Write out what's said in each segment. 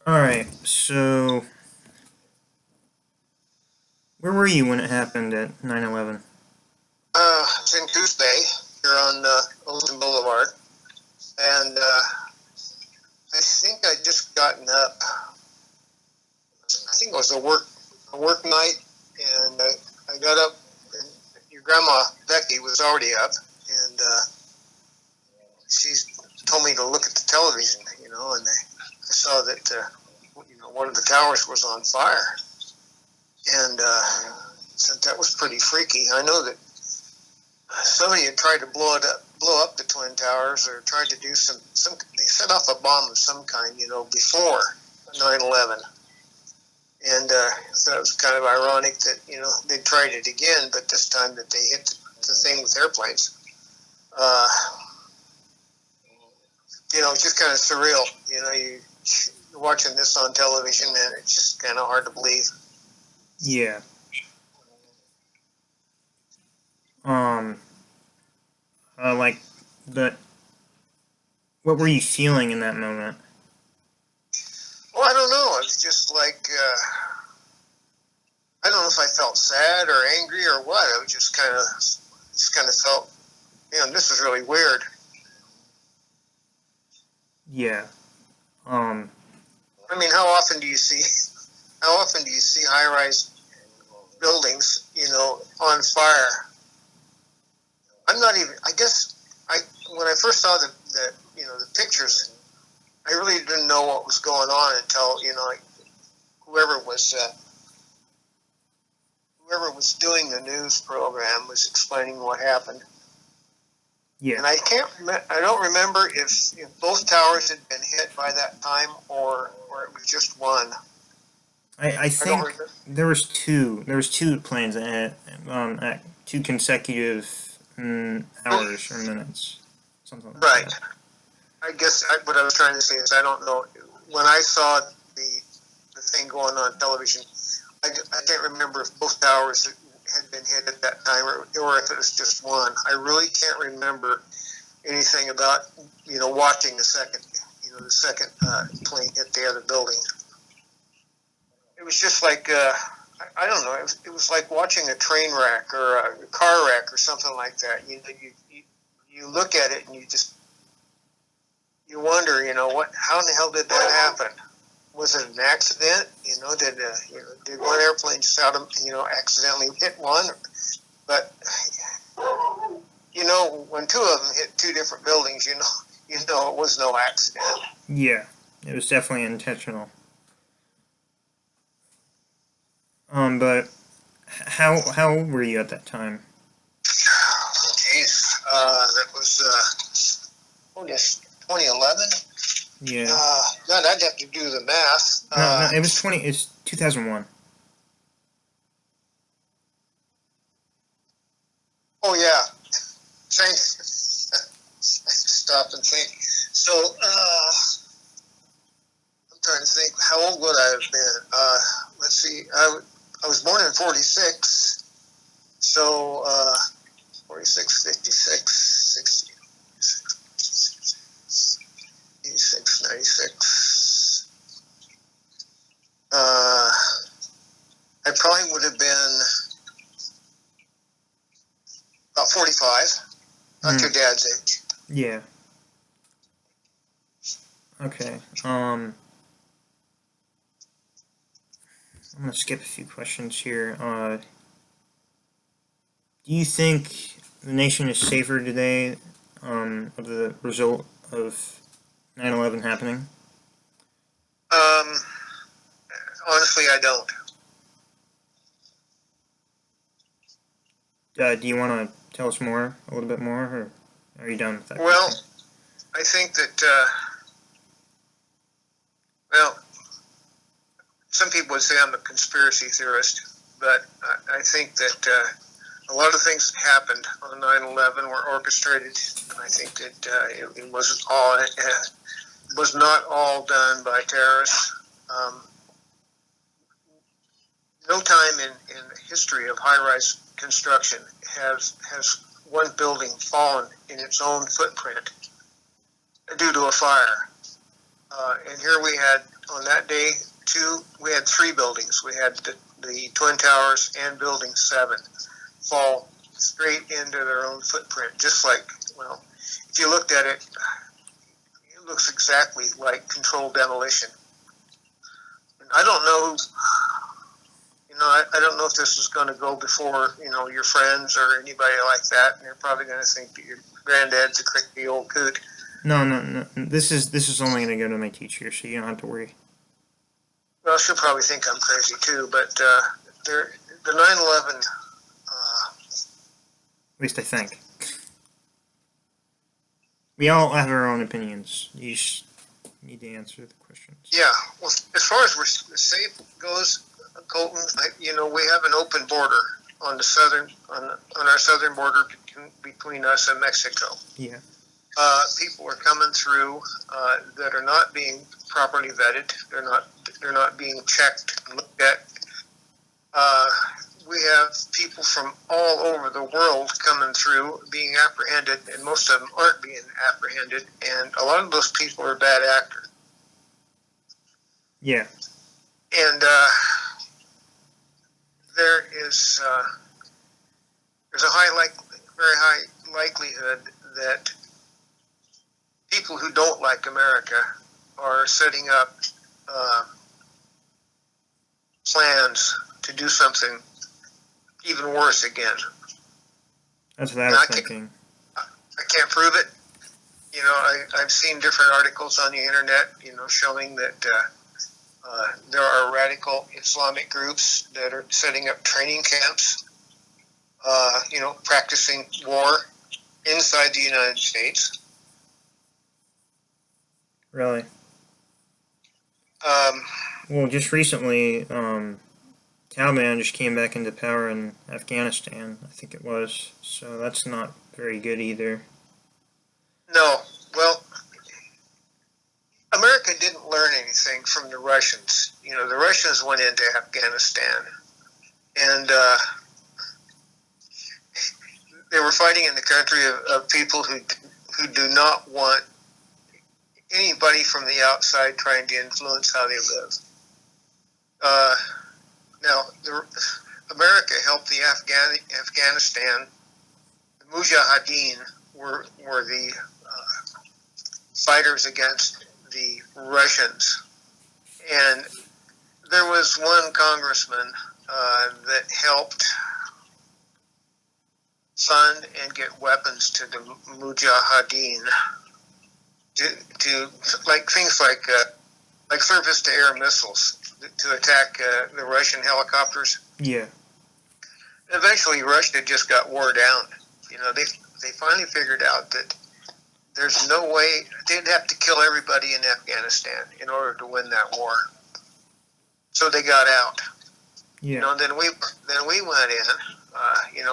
All right. So, where were you when it happened at 9/11? It's in Coos Bay here on Ocean Boulevard, and I think I just gotten up. I think it was a work night, and I got up, and your grandma Becky was already up, and she told me to look at the television, and I saw that one of the towers was on fire, and so that was pretty freaky. I know that somebody had tried to blow up the twin towers, or tried to do some. They set off a bomb of some kind, before 9/11, and so it was kind of ironic that they tried it again, but this time that they hit the thing with airplanes. Uh, it's just kind of surreal. You're watching this on television, and it's just kind of hard to believe. Yeah. Um. Like the. What were you feeling in that moment? Well, I don't know. It was just like I don't know if I felt sad or angry or what. I was just kind of felt, this is really weird. Yeah. Um. I mean, how often do you see high-rise buildings, on fire? I'm not even. I guess when I first saw the pictures, I really didn't know what was going on until like whoever was uh, whoever was doing the news program was explaining what happened. Yeah. And I don't remember if both towers had been hit by that time, or it was just one. I I don't think remember. there was two. There was two planes that hit at two consecutive hours or minutes, something like Right. that. I guess what I was trying to say is I don't know. When I saw the thing going on television, I can't remember if both towers had been hit at that time, or if it was just one. I really can't remember anything about watching the second plane hit the other building. It was just like I don't know. It was like watching a train wreck or a car wreck or something like that. You look at it and you wonder, what? How in the hell did that happen? Was it an accident? Did one airplane just accidentally hit one? But when two of them hit two different buildings, it was no accident. Yeah, it was definitely intentional. But how old were you at that time? Jeez, that was yes, 2011. Yeah. God, I'd have to do the math. No, it was 20. It's 2001. Oh yeah, thanks. Stop and think. So I'm trying to think. How old would I have been? Let's see. I was born in '46, so 46, 56, 60, 86, 96. I probably would have been about 45. Not your dad's age. Yeah. Okay. I'm gonna skip a few questions here. Do you think the nation is safer today, of the result of 9/11 happening? Um, Honestly, I don't. Do you want to tell us more, a little bit more, or are you done with that Well, question? I think that, well, some people would say I'm a conspiracy theorist, but I think that a lot of things that happened on 9/11 were orchestrated, and I think that it was not all done by terrorists. Um, no time in the history of high-rise construction has one building fallen in its own footprint due to a fire. And here we had on that day, we had 3 buildings. We had the Twin Towers and Building 7 fall straight into their own footprint, just like, well, if you looked at it, it looks exactly like controlled demolition. And I don't know, I don't know if this is going to go before, your friends or anybody like that, and they're probably going to think that your granddad's a crazy old coot. No. This is only going to go to my teacher, so you don't have to worry. Well, she'll probably think I'm crazy too, but the 9/11. At least I think. We all have our own opinions. You just need to answer the questions. Yeah, well, as far as we're safe goes, Colton, we have an open border on our southern border between us and Mexico. Yeah. People are coming through that are not being properly vetted. They're not being checked and looked at. We have people from all over the world coming through, being apprehended, and most of them aren't being apprehended. And a lot of those people are bad actors. Yeah. And there's a very high likelihood that people who don't like America are setting up plans to do something even worse again. That's what I was thinking. I can't prove it. I've seen different articles on the internet, showing that there are radical Islamic groups that are setting up training camps, practicing war inside the United States. Really? Well, just recently, Taliban just came back into power in Afghanistan, I think it was. So that's not very good either. No. Well, America didn't learn anything from the Russians. The Russians went into Afghanistan, and they were fighting in the country of people who do not want anybody from the outside trying to influence how they live. Now, America helped the Afghanistan. The Mujahideen were the fighters against the Russians, and there was one congressman that helped fund and get weapons to the Mujahideen to like things like surface-to-air missiles to attack the Russian helicopters. Yeah. Eventually, Russia just got wore down. They finally figured out that there's no way they'd have to kill everybody in Afghanistan in order to win that war. So they got out. Yeah. Then we went in,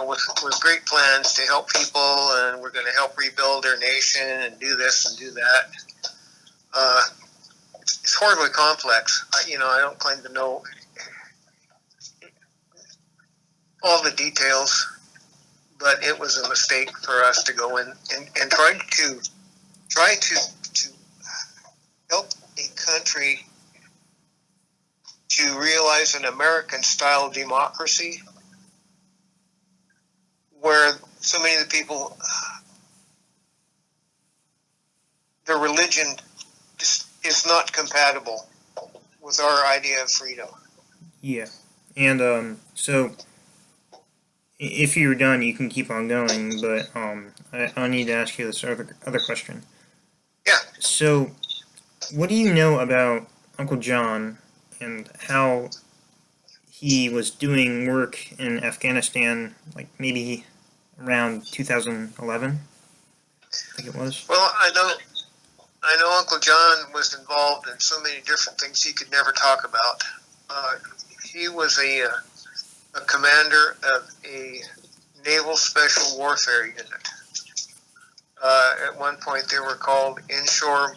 with great plans to help people, and we're going to help rebuild their nation and do this and do that. It's horribly complex. I don't claim to know all the details, but it was a mistake for us to go in and try to help a country to realize an American-style democracy where so many of the people, their religion just is not compatible with our idea of freedom. Yeah. And so if you're done, you can keep on going, but I need to ask you this other question. Yeah. So, what do you know about Uncle John and how he was doing work in Afghanistan, like maybe around 2011? I think it was. Well, I know Uncle John was involved in so many different things he could never talk about. He was a commander of a naval special warfare unit. At one point, they were called Inshore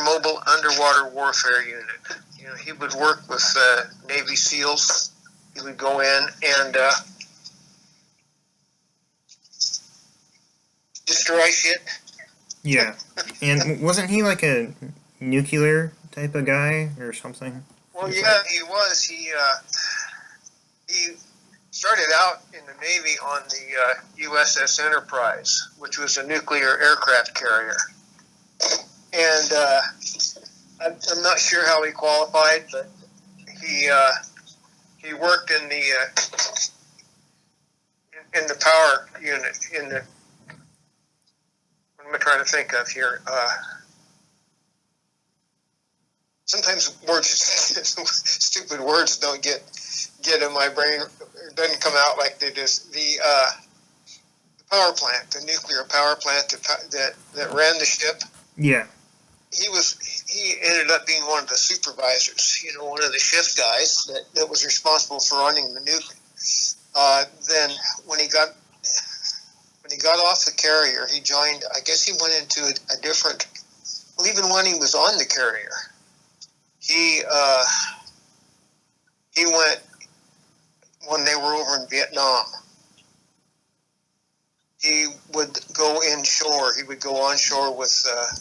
Mobile Underwater Warfare Unit. He would work with Navy SEALs. He would go in and destroy shit. Yeah. And wasn't he like a nuclear type of guy or something? Well, He's yeah, like, he was. He started out in the Navy on the USS Enterprise, which was a nuclear aircraft carrier. And I'm not sure how he qualified, but he worked in the power unit in the. What am I trying to think of here? Sometimes words, stupid words, don't get in my brain. It doesn't come out like they just the power plant, the nuclear power plant that ran the ship. yeah, He ended up being one of the supervisors. One of the shift guys that was responsible for running the nuke. Then when he got off the carrier, he joined. I guess he went into a different. Well, even when he was on the carrier, he went when they were over in Vietnam. He would go inshore. He would go onshore with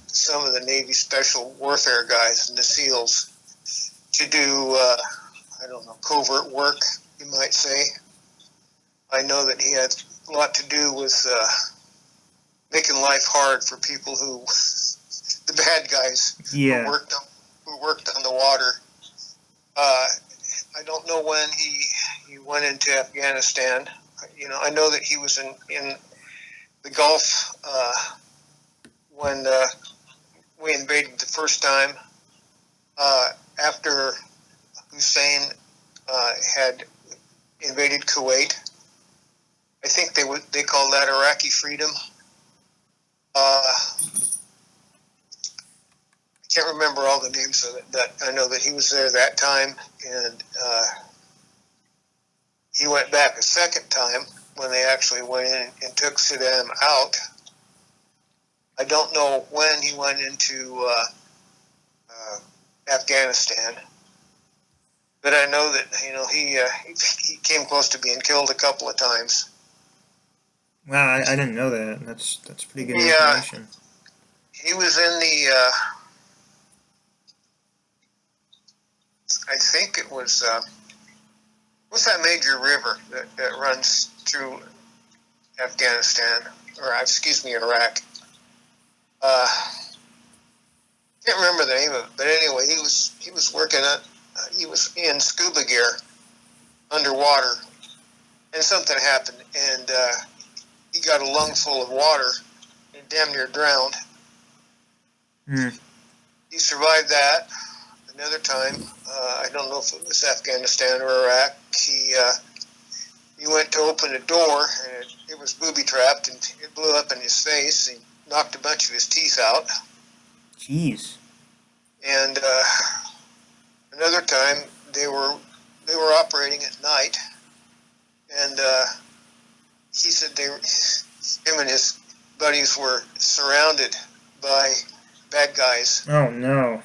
some of the Navy Special Warfare guys and the SEALs to do, covert work, you might say. I know that he had a lot to do with making life hard for people the bad guys yeah. who worked on the water. I don't know when he went into Afghanistan. I know that he was in the Gulf when we invaded the first time. After Hussein had invaded Kuwait, I think they called that Iraqi freedom. I can't remember all the names of it, but I know that he was there that time, and he went back a second time when they actually went in and took Saddam out. I don't know when he went into Afghanistan, but I know that he came close to being killed a couple of times. Wow, I didn't know that. That's pretty good Yeah, information. he was in the. I think it was. What's that major river that runs through Afghanistan, or excuse me, Iraq? Can't remember the name of it, but anyway, he was working at. He was in scuba gear underwater, and something happened, and he got a lung full of water and damn near drowned. He survived that. Another time, I don't know if it was Afghanistan or Iraq, he went to open a door, and it was booby-trapped, and it blew up in his face, and knocked a bunch of his teeth out. Jeez. And another time, they were operating at night, and he said him and his buddies were surrounded by bad guys. Oh no.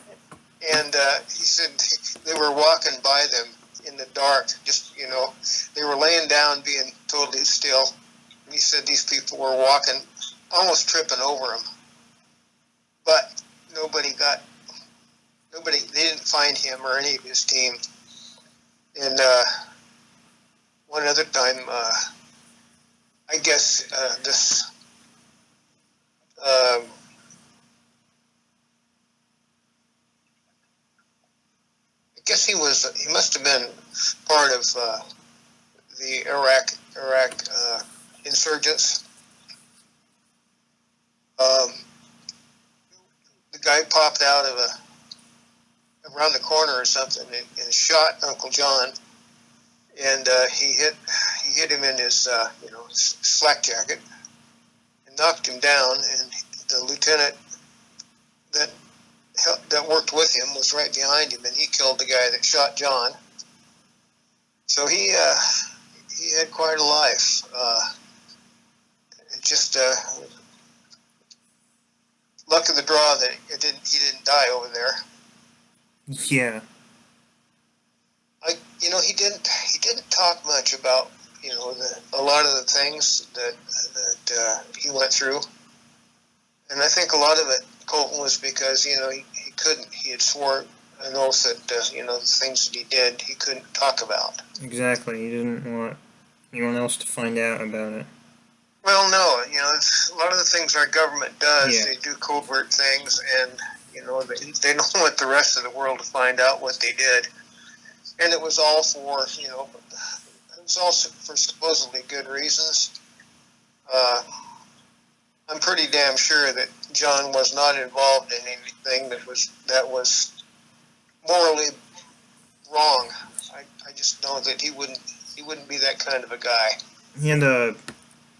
And he said they were walking by them in the dark, just, they were laying down being totally still. And he said these people were walking, almost tripping over him. But they didn't find him or any of his team. And one other time, I guess this... I guess he must have been part of the Iraq insurgents. The guy popped out of around the corner or something and shot Uncle John, and he hit him in his slack jacket and knocked him down, and the lieutenant that worked with him was right behind him, and he killed the guy that shot John. So he had quite a life. Just luck of the draw that he didn't die over there. Yeah. He didn't talk much about a lot of the things that he went through, and I think a lot of it, Colton, was because he he couldn't. He had sworn an oath that the things that he did he couldn't talk about. Exactly. He didn't want anyone else to find out about it. Well, no, it's a lot of the things our government does. Yeah. They do covert things, and they don't want the rest of the world to find out what they did. And it was all for for supposedly good reasons. I'm pretty damn sure that John was not involved in anything that was morally wrong. I just know that he wouldn't be that kind of a guy. And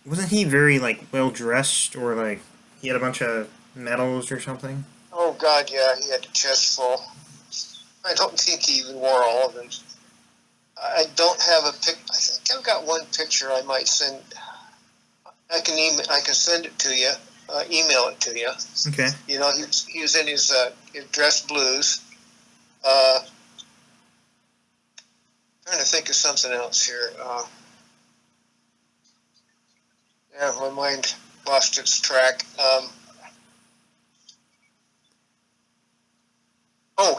wasn't he very well dressed, or he had a bunch of medals or something? Oh God, yeah, he had a chest full. I don't think he even wore all of them. I don't have a pic. I think I've got one picture I might send. I can send it to you. Email it to you. Okay. He was in his dress blues. Trying to think of something else here. Yeah, my mind lost its track.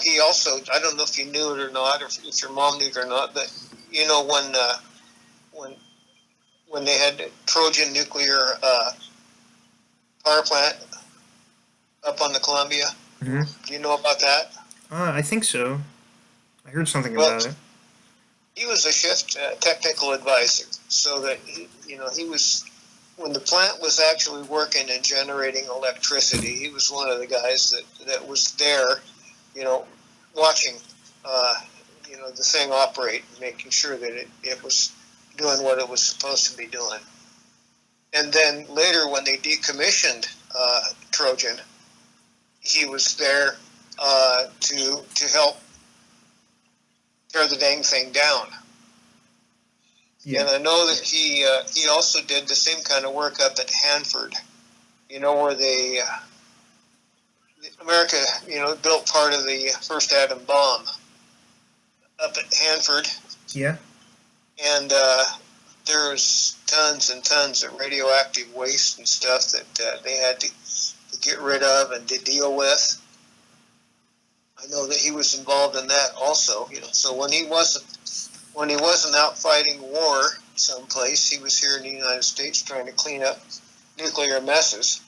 He also, I don't know if you knew it or not, or if your mom knew it or not, but when they had Trojan nuclear power plant up on the Columbia, Mm-hmm. do you know about that? I think so. I heard something Well, about it. He was a shift technical advisor, so that he was, when the plant was actually working and generating electricity, he was one of the guys that was there, watching, the thing operate, making sure that it was doing what it was supposed to be doing. And then later, when they decommissioned Trojan, he was there to help tear the dang thing down. Yeah. And I know that he also did the same kind of work up at Hanford, where America, built part of the first atom bomb up at Hanford. Yeah. And there's tons and tons of radioactive waste and stuff that they had to get rid of and to deal with. I know that he was involved in that also. So when he wasn't out fighting war someplace, he was here in the United States trying to clean up nuclear messes.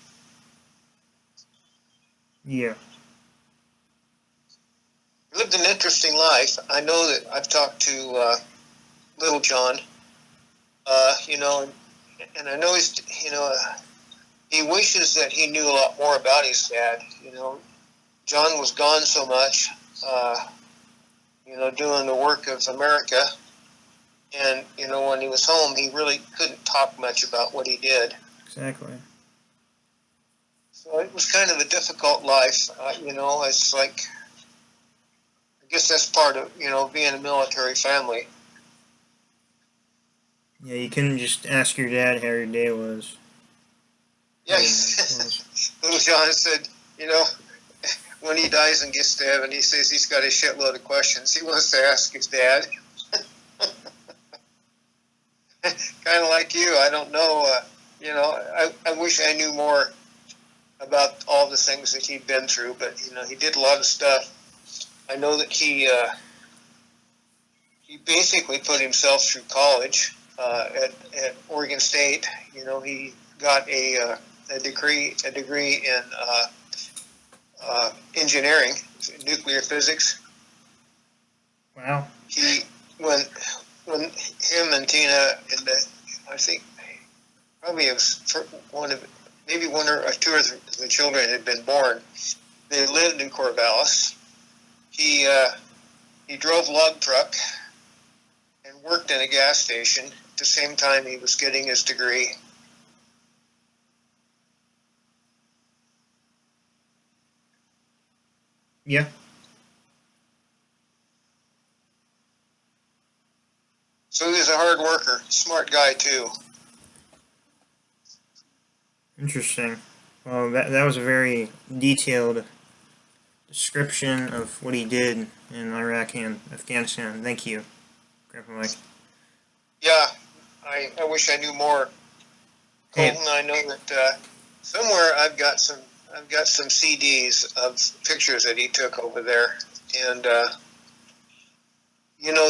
Yeah. He lived an interesting life. I know that I've talked to Little John, and I know he wishes that he knew a lot more about his dad. John was gone so much, doing the work of America. And, when he was home, he really couldn't talk much about what he did. Exactly. So it was kind of a difficult life. It's like, I guess that's part of, being a military family. Yeah, you couldn't just ask your dad how your day was. Yeah, Little John said, when he dies and gets to heaven, he says he's got a shitload of questions he wants to ask his dad. Kind of like you. I don't know. I wish I knew more about all the things that he'd been through, but he did a lot of stuff. I know that he basically put himself through college at Oregon State. He got a degree in engineering, nuclear physics. Wow. When him and Tina, I think probably it was maybe one or two of the children had been born. They lived in Corvallis. He drove log truck and worked in a gas station at the same time he was getting his degree. Yeah. So he was a hard worker, smart guy too. Interesting. Well, that was a very detailed description of what he did in Iraq and Afghanistan. Thank you, Grandpa Mike. Yeah, I wish I knew more. Hey. Colton, I know that somewhere I've got some I've got some CDs of pictures that he took over there, and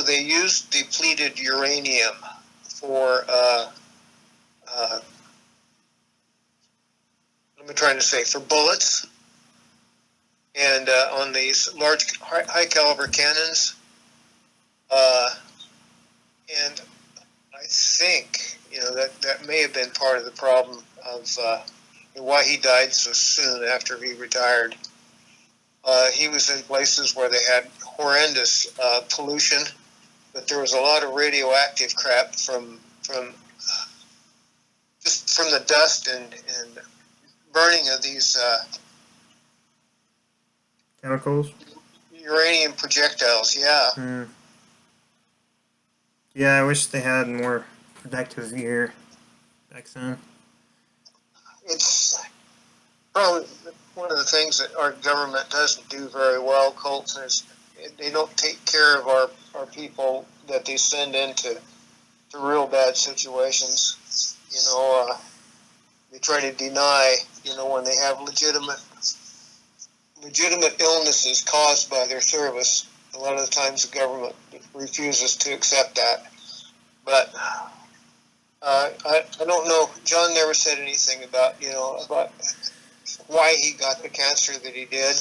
they used depleted uranium for what am I trying to say, for bullets, and on these large high caliber cannons, and I think that may have been part of the problem of why he died so soon after he retired. He was in places where they had horrendous pollution, but there was a lot of radioactive crap from just from the dust and burning of these Chemicals. uranium projectiles. Yeah. Mm. Yeah, I wish they had more protective gear back then. It's probably one of the things that our government doesn't do very well, Colton, is they don't take care of our people that they send into real bad situations. They try to deny, when they have legitimate illnesses caused by their service. A lot of the times the government refuses to accept that. But I don't know. John never said anything about why he got the cancer that he did,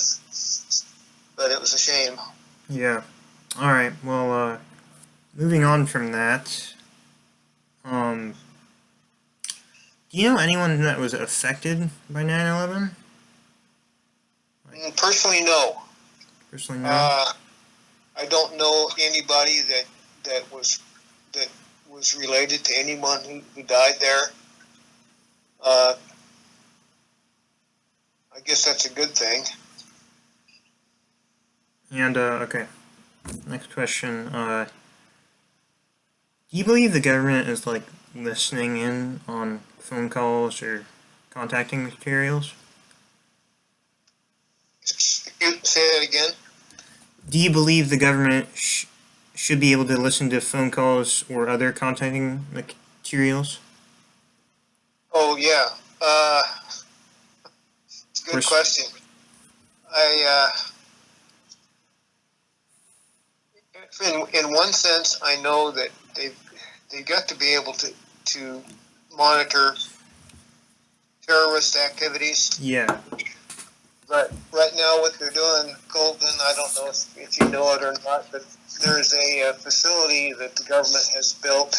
but it was a shame. Yeah. All right. Well, moving on from that, do you know anyone that was affected by 9/11? Personally, no. Personally, no. I don't know anybody that was related to anyone who died there. I guess that's a good thing. And okay, next question. Do you believe the government is listening in on phone calls or contacting materials? Say that again. Do you believe the government should be able to listen to phone calls or other contacting materials? Oh yeah, it's a good question. In one sense, I know that they got to be able to monitor terrorist activities. Yeah. But right now, what they're doing, Colton, I don't know if you know it or not, but there's a facility that the government has built.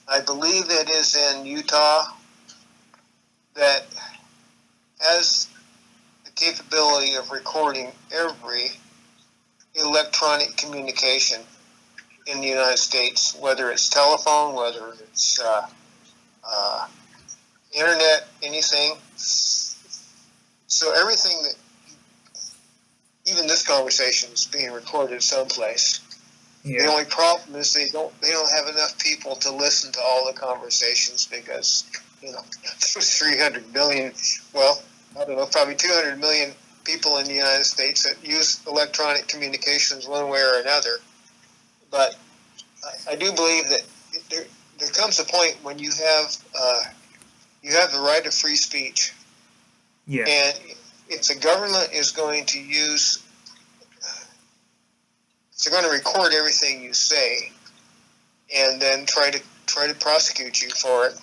I believe it is in Utah, that has the capability of recording every electronic communication in the United States, whether it's telephone, whether it's internet, anything. So everything that, even this conversation is being recorded someplace. Yeah. The only problem is they don't have enough people to listen to all the conversations because there's 300 million, well, I don't know, probably 200 million people in the United States that use electronic communications one way or another. But I do believe that there comes a point when you have the right of free speech. Yeah. And if the government is going to they're going to record everything you say, and then try to prosecute you for it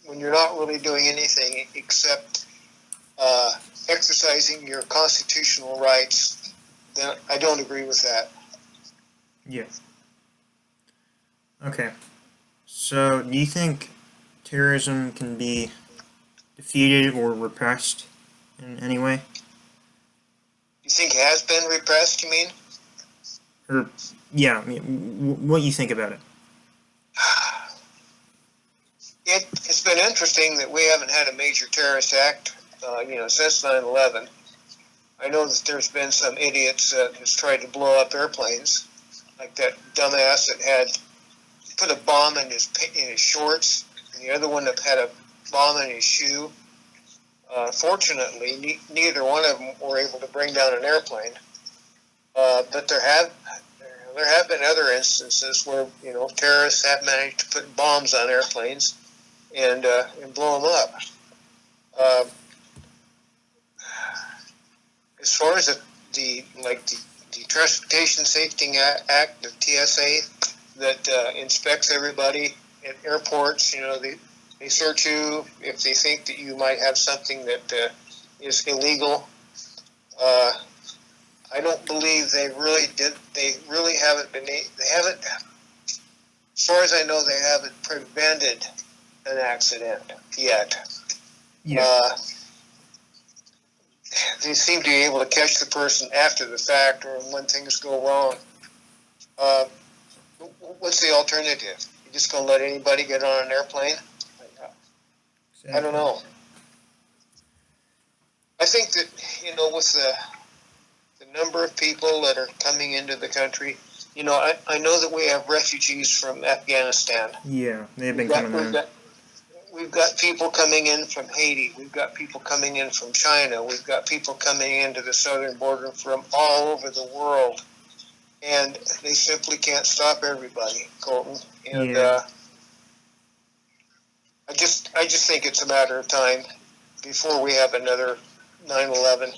when you're not really doing anything except exercising your constitutional rights, then I don't agree with that. Yeah. Okay. So, do you think terrorism can be defeated or repressed in any way? You think it has been repressed, you mean? Or, yeah, I mean, what do you think about it? It's been interesting that we haven't had a major terrorist act, since 9/11. I know that there's been some idiots that has tried to blow up airplanes, like that dumbass that had put a bomb in his shorts, and the other one that had a bomb in his shoe. Fortunately, neither one of them were able to bring down an airplane. But there have been other instances where terrorists have managed to put bombs on airplanes and blow them up. far as the Transportation Safety Act, the TSA, that inspects everybody at airports, they search you if they think that you might have something that is illegal. I don't believe they really did. They really haven't been. They haven't, as far as I know, they haven't prevented an accident yet. Yeah. They seem to be able to catch the person after the fact or when things go wrong. What's the alternative? You just gonna let anybody get on an airplane? I don't know. I think that, with the number of people that are coming into the country, I know that we have refugees from Afghanistan. Yeah, they've been coming in. We've got people coming in from Haiti. We've got people coming in from China. We've got people coming into the southern border from all over the world. And they simply can't stop everybody, Colton. And Yeah. I just think it's a matter of time before we have another 9/11.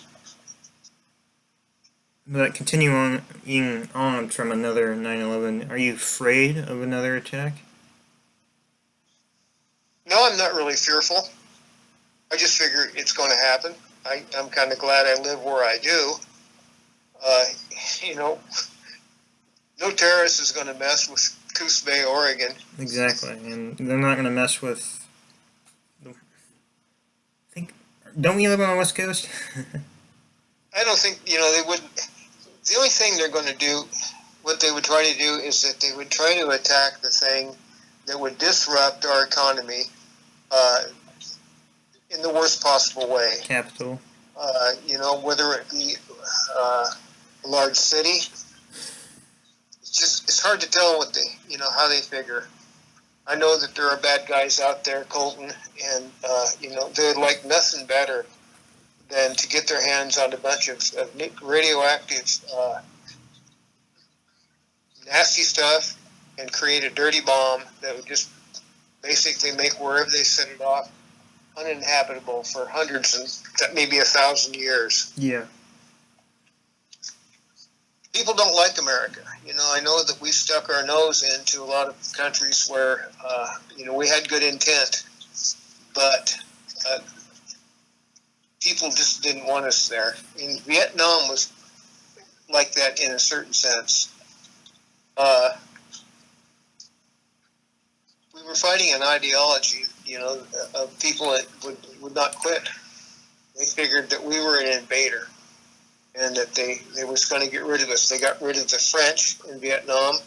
But continuing on from another 9/11, are you afraid of another attack? No, I'm not really fearful. I just figure it's going to happen. I'm kind of glad I live where I do. No terrorist is going to mess with Coos Bay, Oregon. Exactly, and they're not going to mess with. Don't we live on the West Coast? I don't think they wouldn't. The only thing they're going to do, what they would try to do, is that they would try to attack the thing that would disrupt our economy in the worst possible way. Capital. Whether it be a large city. It's hard to tell what how they figure. I know that there are bad guys out there, Colton, and they'd like nothing better than to get their hands on a bunch of radioactive, nasty stuff and create a dirty bomb that would just basically make wherever they set it off uninhabitable for hundreds and maybe 1,000 years. Yeah. People don't like America. I know that we stuck our nose into a lot of countries where, we had good intent, but people just didn't want us there. And Vietnam was like that in a certain sense. We were fighting an ideology, of people that would not quit. They figured that we were an invader and that they was going to get rid of us. They got rid of the French in Vietnam.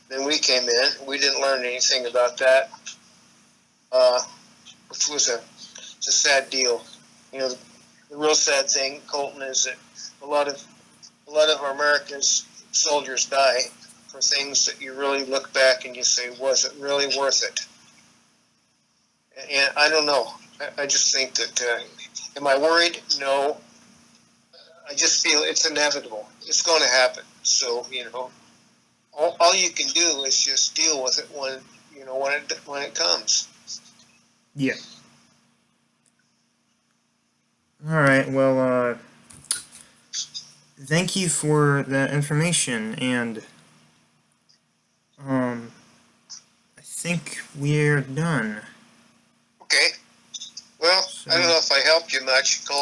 Then we came in. We didn't learn anything about that, which was it's a sad deal. The real sad thing, Colton, is that a lot of America's soldiers die for things that you really look back and you say, was it really worth it? And I don't know. I just think that, am I worried? No. I just feel it's inevitable. It's going to happen. So, all you can do is just deal with it when it comes. Yeah. All right. Well, thank you for that information, and I think we're done. Okay. Well, I don't know if I helped you much, Colton.